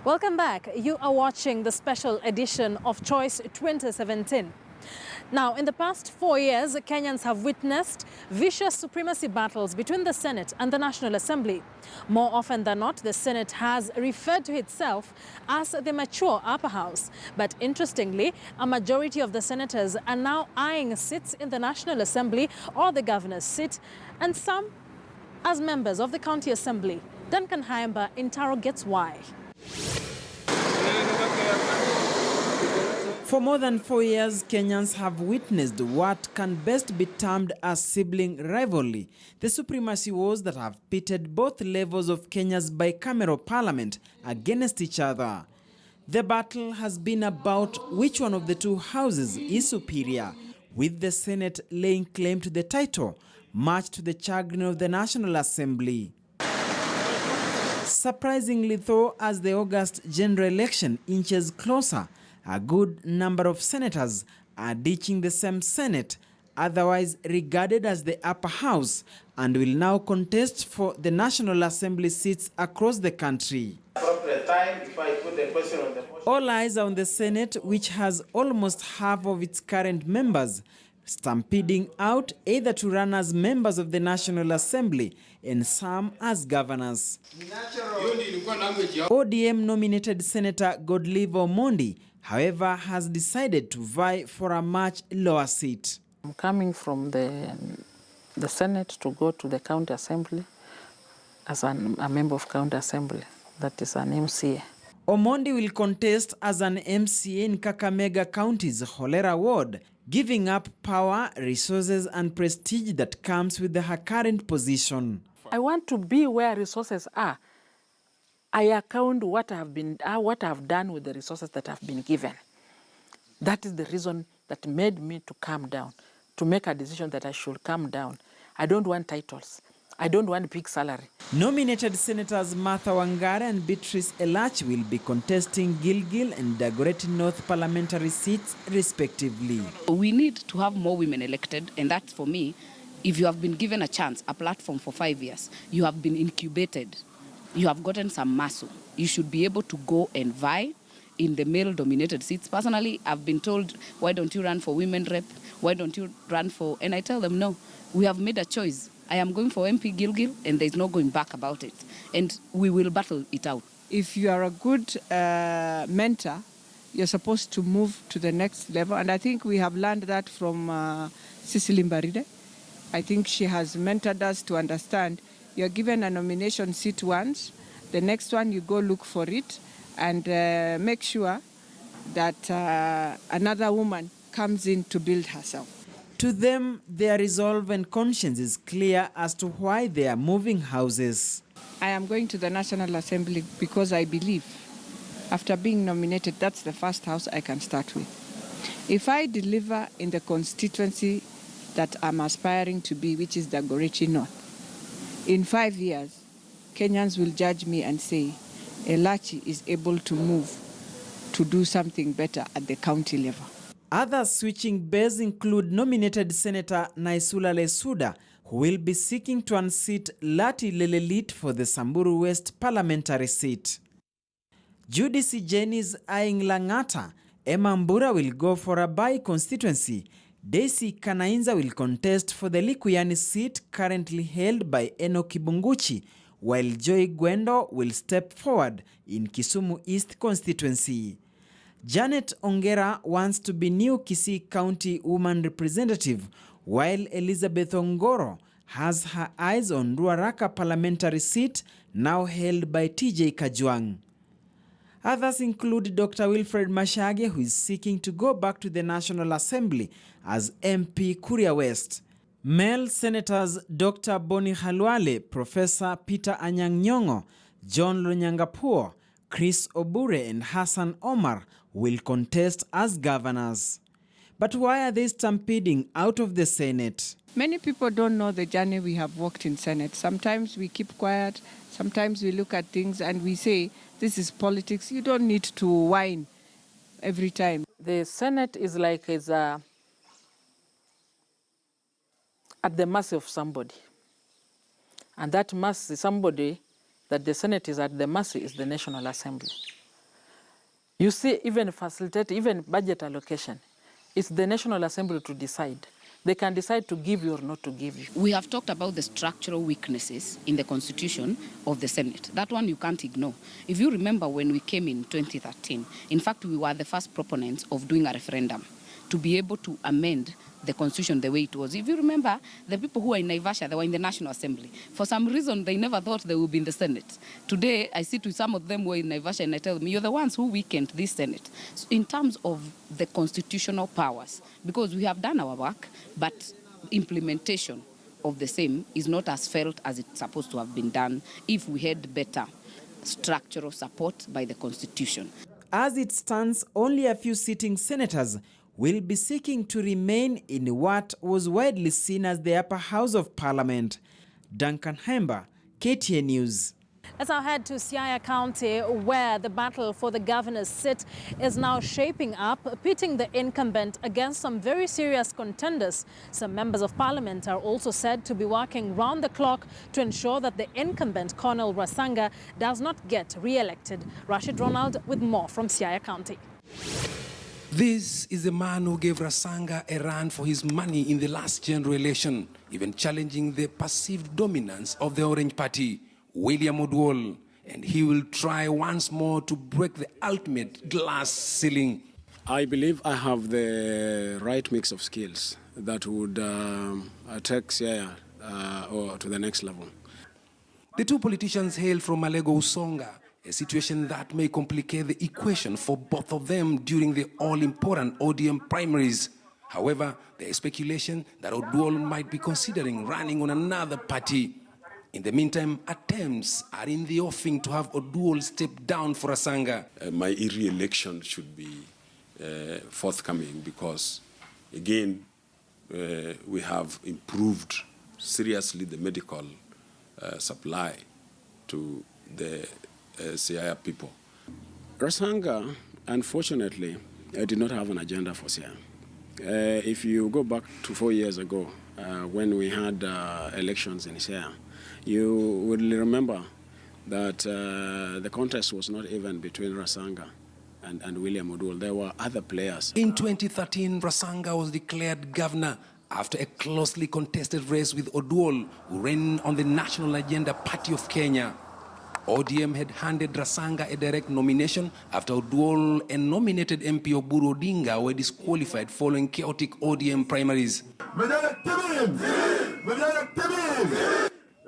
Welcome back. You are watching the special edition of Choice 2017. Now, in the past 4 years, Kenyans have witnessed vicious supremacy battles between the Senate and the National Assembly. More often than not, the Senate has referred to itself as the mature upper house. But interestingly, a majority of the senators are now eyeing seats in the National Assembly or the governor's seat, and some as members of the County Assembly. Duncan Haimba interrogates why. For more than 4 years, Kenyans have witnessed what can best be termed as sibling rivalry, the supremacy wars that have pitted both levels of Kenya's bicameral parliament against each other. The battle has been about which one of the two houses is superior, with the Senate laying claim to the title, much to the chagrin of the National Assembly. Surprisingly though, as the August general election inches closer, a good number of senators are ditching the same Senate, otherwise regarded as the upper house, and will now contest for the National Assembly seats across the country. All eyes are on the Senate, which has almost half of its current members, stampeding out either to run as members of the National Assembly and some as governors. ODM-nominated Senator Godlive Omondi, however, has decided to vie for a much lower seat. I'm coming from the Senate to go to the County Assembly as a member of County Assembly, that is an MCA. Omondi will contest as an MCA in Kakamega County's Holera Ward, giving up power, resources and prestige that comes with her current position. I want to be where resources are. I account what I've done with the resources that have been given. That is the reason that made me to calm down, to make a decision that I should calm down. I don't want titles. I don't want big salary. Nominated Senators Martha Wangare and Beatrice Elachi will be contesting Gilgil and Dagoretti North parliamentary seats, respectively. We need to have more women elected, and that's, for me, if you have been given a chance, a platform for 5 years, you have been incubated, you have gotten some muscle, you should be able to go and vie in the male-dominated seats. Personally, I've been told, why don't you run for women rep? Why don't you run for... And I tell them, no, we have made a choice. I am going for MP Gilgil, and there's no going back about it. And we will battle it out. If you are a good mentor, you're supposed to move to the next level. And I think we have learned that from Cecily Mbaride. I think she has mentored us to understand you're given a nomination seat once, the next one you go look for it, and make sure that another woman comes in to build herself. To them, their resolve and conscience is clear as to why they are moving houses. I am going to the National Assembly because I believe, after being nominated, that's the first house I can start with. If I deliver in the constituency that I'm aspiring to be, which is Dagoretti North, in 5 years, Kenyans will judge me and say, Elachi is able to move to do something better at the county level. Others switching base include nominated Senator Naisula Lesuda, who will be seeking to unseat Lati Lelelit for the Samburu West parliamentary seat. Judici Jane is eyeing Langata. Emma Mbura will go for a by-constituency. Daisy Kanainza will contest for the Likuyani seat currently held by Enoch Bunguchi, while Joy Gwendo will step forward in Kisumu East constituency. Janet Ongera wants to be new Kisii County woman representative, while Elizabeth Ongoro has her eyes on Ruaraka parliamentary seat, now held by TJ Kajwang. Others include Dr. Wilfred Mashage, who is seeking to go back to the National Assembly as MP Kuria West. Male Senators Dr. Boni Halwale, Professor Peter Anyang' Nyong'o, John Lonyangapuo, Chris Obure and Hassan Omar will contest as governors. But why are they stampeding out of the Senate? Many people don't know the journey we have walked in Senate. Sometimes we keep quiet, sometimes we look at things and we say, this is politics. You don't need to whine every time. The Senate is like at the mercy of somebody. And that mercy, somebody that the Senate is at the mercy, is the National Assembly. You see, even facilitate, even budget allocation, it's the National Assembly to decide. They can decide to give you or not to give you. We have talked about the structural weaknesses in the constitution of the Senate. That one you can't ignore. If you remember when we came in 2013, in fact, we were the first proponents of doing a referendum to be able to amend the constitution the way it was. If you remember, the people who were in Naivasha, they were in the National Assembly. For some reason, they never thought they would be in the Senate. Today, I sit with some of them who were in Naivasha and I tell them, you're the ones who weakened this Senate. So in terms of the constitutional powers, because we have done our work, but implementation of the same is not as felt as it's supposed to have been done if we had better structural support by the Constitution. As it stands, only a few sitting senators will be seeking to remain in what was widely seen as the upper house of parliament. Duncan Hemba, KTN News. Let's now head to Siaya County, where the battle for the governor's seat is now shaping up, pitting the incumbent against some very serious contenders. Some members of parliament are also said to be working round the clock to ensure that the incumbent, Colonel Rasanga, does not get re-elected. Rashid Ronald with more from Siaya County. This is the man who gave Rasanga a run for his money in the last general election, even challenging the perceived dominance of the Orange Party, William Oduol, and he will try once more to break the ultimate glass ceiling. I believe I have the right mix of skills that would take Siaya to the next level. The two politicians hail from Malego Usonga, a situation that may complicate the equation for both of them during the all-important ODM primaries. However, there is speculation that Oduol might be considering running on another party. In the meantime, attempts are in the offing to have Oduol step down for Rasanga. My re-election should be forthcoming because, again, we have improved seriously the medical supply to the Siaya people. Rasanga, unfortunately, did not have an agenda for Siaya. If you go back to 4 years ago, when we had elections in Siaya, you will remember that the contest was not even between Rasanga and William Oduol. There were other players. In 2013, Rasanga was declared governor after a closely contested race with Oduol, who ran on the National Agenda Party of Kenya. ODM had handed Rasanga a direct nomination after Oduol and nominated MP Oburu Odinga were disqualified following chaotic ODM primaries.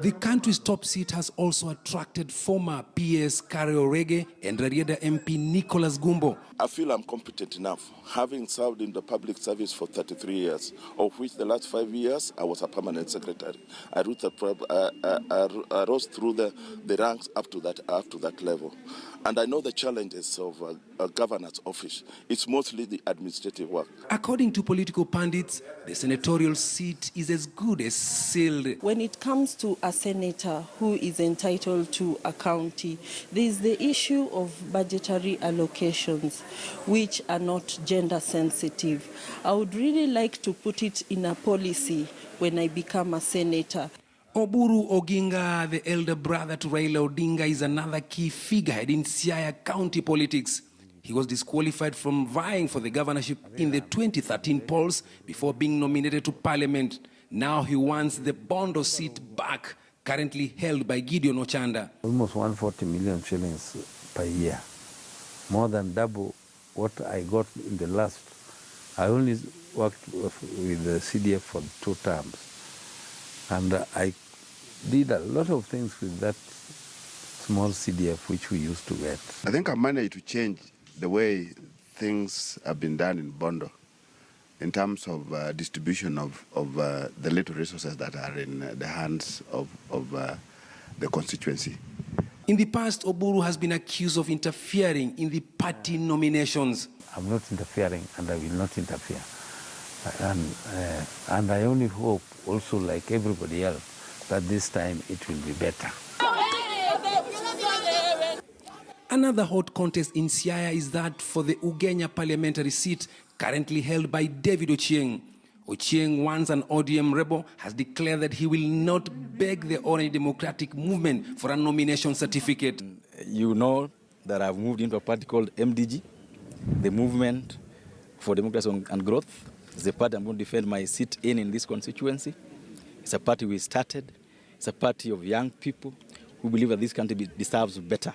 The country's top seat has also attracted former PS Kari Orege and Rarieda MP Nicholas Gumbo. I feel I'm competent enough, having served in the public service for 33 years, of which the last 5 years I was a permanent secretary. I rose through the ranks up to that level. And I know the challenges of a governor's office. It's mostly the administrative work. According to political pundits, the senatorial seat is as good as sealed. When it comes to a senator who is entitled to a county, there is the issue of budgetary allocations, which are not gender sensitive. I would really like to put it in a policy when I become a senator. Oburu Oginga, the elder brother to Raila Odinga, is another key figurehead in Siaya County politics. He was disqualified from vying for the governorship in the 2013 polls before being nominated to parliament. Now he wants the Bondo seat back, currently held by Gideon Ochanda. Almost 140 million shillings per year, more than double what I got in the last. I only worked with the CDF for 2 terms, and I did a lot of things with that small CDF which we used to get. I think I managed to change the way things have been done in Bondo in terms of distribution of the little resources that are in the hands of the constituency. In the past, Oburu has been accused of interfering in the party nominations. I'm not interfering, and I will not interfere. And I only hope also, like everybody else, that this time it will be better. Another hot contest in Siaya is that for the Ugenya parliamentary seat, currently held by David Ochieng. Ochieng, once an ODM rebel, has declared that he will not beg the Orange Democratic Movement for a nomination certificate. You know that I've moved into a party called MDG, the Movement for Democracy and Growth. It's a party I'm going to defend my seat in this constituency. It's a party we started. It's a party of young people who believe that this country deserves better.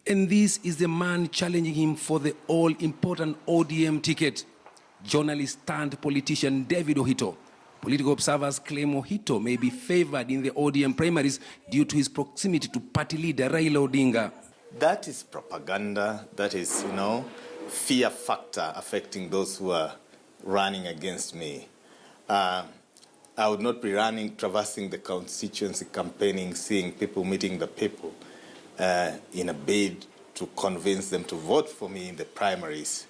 And this is the man challenging him for the all-important ODM ticket, journalist turned politician David Ohito. Political observers claim Ohito may be favored in the ODM primaries due to his proximity to party leader Raila Odinga. That is propaganda. That is, fear factor affecting those who are running against me. I would not be running, traversing the constituency, campaigning, seeing people, meeting the people in a bid to convince them to vote for me in the primaries.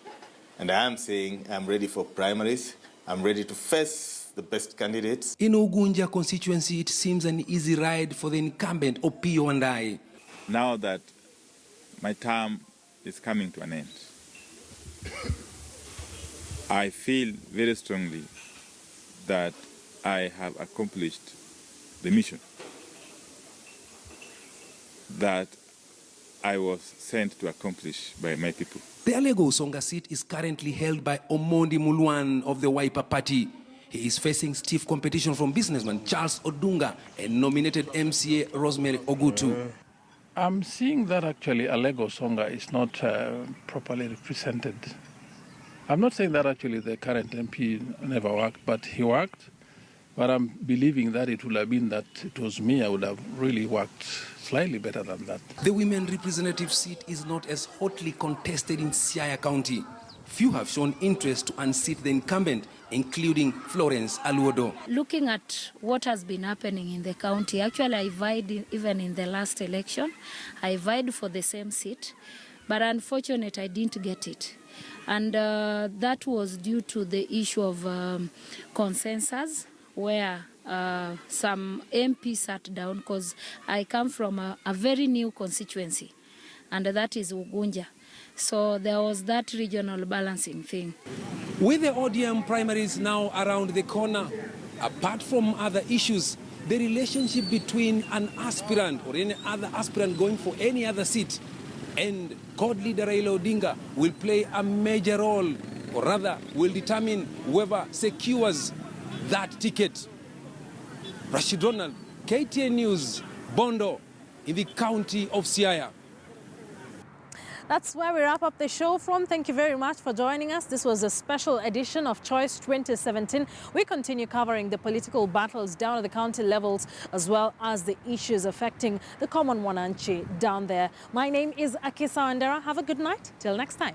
And I am saying I'm ready for primaries. I'm ready to face the best candidates. In Ugunja constituency, it seems an easy ride for the incumbent Opio and I. Now that my term is coming to an end, I feel very strongly that I have accomplished the mission that I was sent to accomplish by my people. The Alego Usonga seat is currently held by Omondi Mulwan of the Wiper Party. He is facing stiff competition from businessman Charles Odunga and nominated MCA Rosemary Ogutu. I'm seeing that actually Alego Usonga is not properly represented. I'm not saying that actually the current MP never worked, but he worked. But I'm believing that it would have been that it was me, I would have really worked slightly better than that. The women representative seat is not as hotly contested in Siaya County. Few have shown interest to unseat the incumbent, including Florence Aluodo. Looking at what has been happening in the county, actually I vied even in the last election. I vied for the same seat, but unfortunately I didn't get it. And that was due to the issue of consensus, where some MPs sat down, because I come from a very new constituency, and that is Ugunja. So there was that regional balancing thing. With the ODM primaries now around the corner, apart from other issues, the relationship between an aspirant or any other aspirant going for any other seat and CORD leader Raila Odinga will play a major role, or rather will determine whoever secures that ticket. Rashid Ronald, KTN News, Bondo, in the county of Siaya. That's where we wrap up the show from. Thank you very much for joining us. This was a special edition of Choice 2017. We continue covering the political battles down at the county levels, as well as the issues affecting the common Wananchi down there. My name is Akisa Wandera. Have a good night. Till next time.